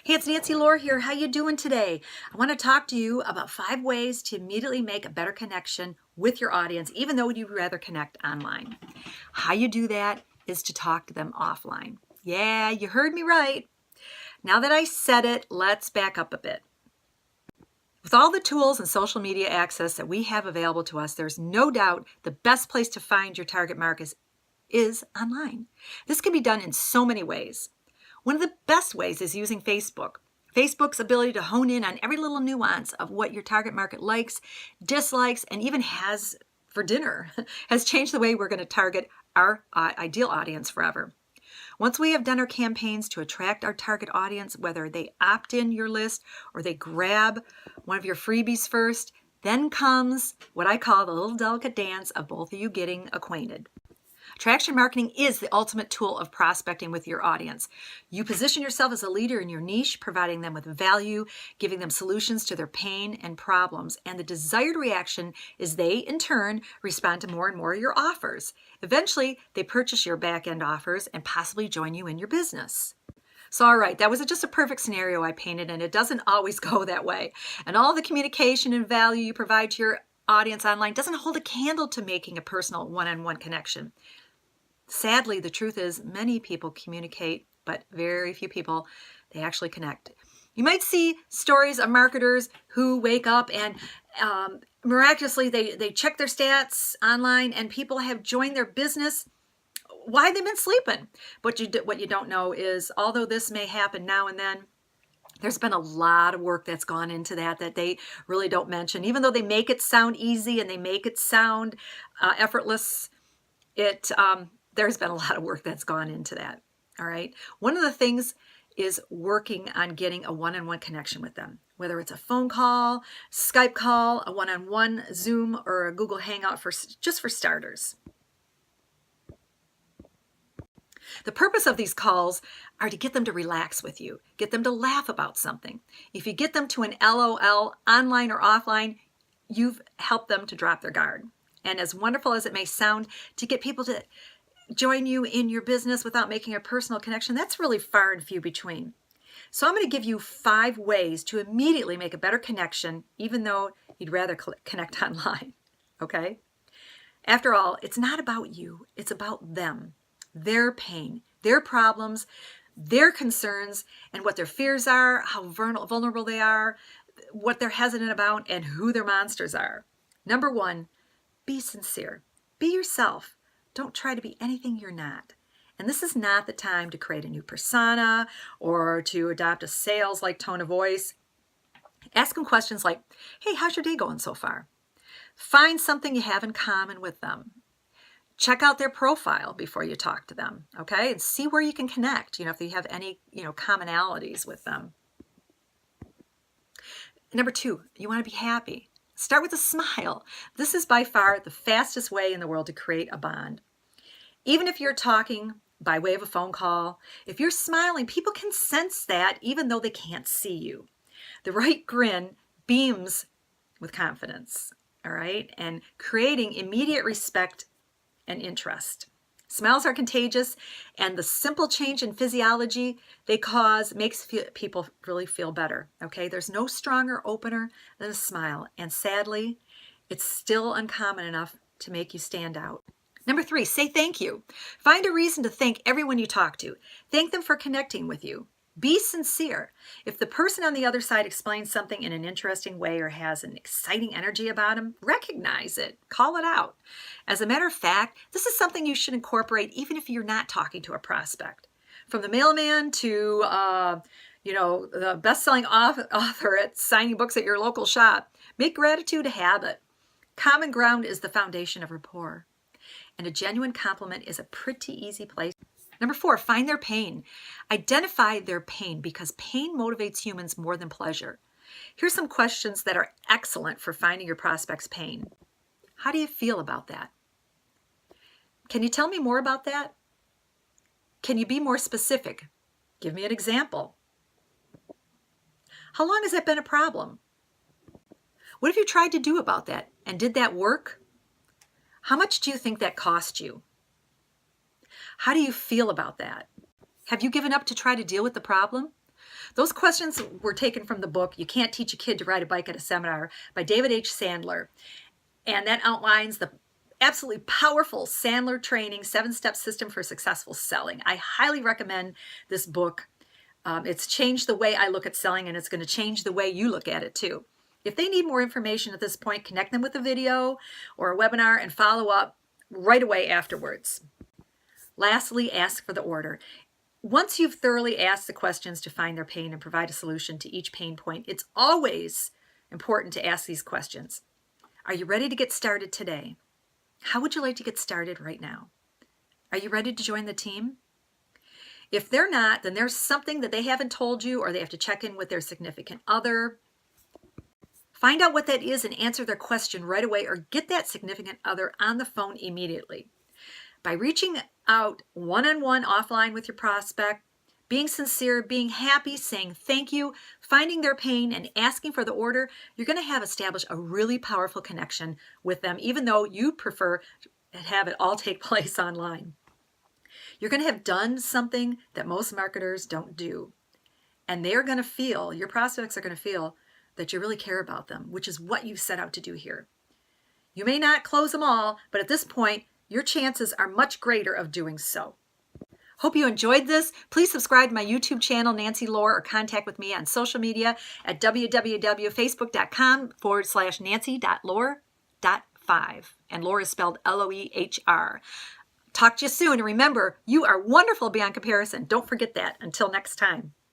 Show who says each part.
Speaker 1: Hey, it's Nancy Lohr here. How you doing today? I want to talk to you about 5 ways to immediately make a better connection with your audience, even though you'd rather connect online. How you do that is to talk to them offline. Yeah, you heard me right. Now that I said it, let's back up a bit. With all the tools and social media access that we have available to us, there's no doubt the best place to find your target market is online. This can be done in so many ways. One of the best ways is using Facebook. Facebook's ability to hone in on every little nuance of what your target market likes, dislikes, and even has for dinner has changed the way we're going to target our ideal audience forever. Once we have done our campaigns to attract our target audience, whether they opt in your list or they grab one of your freebies first, then comes what I call the little delicate dance of both of you getting acquainted. Attraction marketing is the ultimate tool of prospecting with your audience. You position yourself as a leader in your niche, providing them with value, giving them solutions to their pain and problems, and the desired reaction is they, in turn, respond to more and more of your offers. Eventually, they purchase your back-end offers and possibly join you in your business. So, all right, that was just a perfect scenario I painted, and it doesn't always go that way. And all the communication and value you provide to your audience online doesn't hold a candle to making a personal one-on-one connection. Sadly, the truth is many people communicate, but very few people, they actually connect. You might see stories of marketers who wake up and miraculously they check their stats online and people have joined their business while they've been sleeping. But what you don't know is, although this may happen now and then, there's been a lot of work that's gone into that they really don't mention. Even though they make it sound easy and they make it sound effortless, there's been a lot of work that's gone into that. All right. One of the things is working on getting a one-on-one connection with them, whether it's a phone call, Skype call, a one-on-one Zoom, or a Google Hangout just for starters. The purpose of these calls are to get them to relax with you, get them to laugh about something. If you get them to an LOL, online or offline, you've helped them to drop their guard. And as wonderful as it may sound, to get people to join you in your business without making a personal connection, that's really far and few between. So I'm going to give you 5 ways to immediately make a better connection, even though you'd rather connect online. Okay? After all, it's not about you. It's about them, their pain, their problems, their concerns, and what their fears are, how vulnerable they are, what they're hesitant about, and who their monsters are. Number 1, be sincere. Be yourself. Don't try to be anything you're not. And this is not the time to create a new persona or to adopt a sales-like tone of voice. Ask them questions like, hey, how's your day going so far? Find something you have in common with them. Check out their profile before you talk to them, okay? And see where you can connect, if you have any, commonalities with them. Number 2, you want to be happy. Start with a smile. This is by far the fastest way in the world to create a bond. Even if you're talking by way of a phone call, if you're smiling, people can sense that even though they can't see you. The right grin beams with confidence, all right? And creating immediate respect and interest. Smiles are contagious, and the simple change in physiology they cause makes people really feel better, okay? There's no stronger opener than a smile, and sadly, it's still uncommon enough to make you stand out. Number 3, say thank you. Find a reason to thank everyone you talk to. Thank them for connecting with you. Be sincere. If the person on the other side explains something in an interesting way or has an exciting energy about them, recognize it. Call it out. As a matter of fact, this is something you should incorporate even if you're not talking to a prospect. From the mailman to, the best-selling author at signing books at your local shop, make gratitude a habit. Common ground is the foundation of rapport. And a genuine compliment is a pretty easy place. Number 4, find their pain. Identify their pain because pain motivates humans more than pleasure. Here's some questions that are excellent for finding your prospect's pain. How do you feel about that? Can you tell me more about that? Can you be more specific? Give me an example. How long has that been a problem? What have you tried to do about that? And did that work? How much do you think that cost you? How do you feel about that? Have you given up to try to deal with the problem? Those questions were taken from the book, You Can't Teach a Kid to Ride a Bike at a Seminar by David H. Sandler. And that outlines the absolutely powerful Sandler training 7-step system for successful selling. I highly recommend this book. It's changed the way I look at selling, and it's going to change the way you look at it too. If they need more information at this point, connect them with a video or a webinar and follow up right away afterwards. Lastly, ask for the order. Once you've thoroughly asked the questions to find their pain and provide a solution to each pain point, it's always important to ask these questions. Are you ready to get started today? How would you like to get started right now? Are you ready to join the team? If they're not, then there's something that they haven't told you, or they have to check in with their significant other. Find out what that is and answer their question right away, or get that significant other on the phone immediately. By reaching out one-on-one offline with your prospect, being sincere, being happy, saying thank you, finding their pain, and asking for the order, you're going to have established a really powerful connection with them, even though you prefer to have it all take place online. You're going to have done something that most marketers don't do. And they're going to feel, your prospects are going to feel that you really care about them, which is what you set out to do here. You may not close them all, but at this point, your chances are much greater of doing so. Hope you enjoyed this. Please subscribe to my YouTube channel, Nancy Lohr, or contact with me on social media at www.facebook.com/nancy.lohr.5. And Lohr is spelled Loehr. Talk to you soon. And remember, you are wonderful beyond comparison. Don't forget that. Until next time.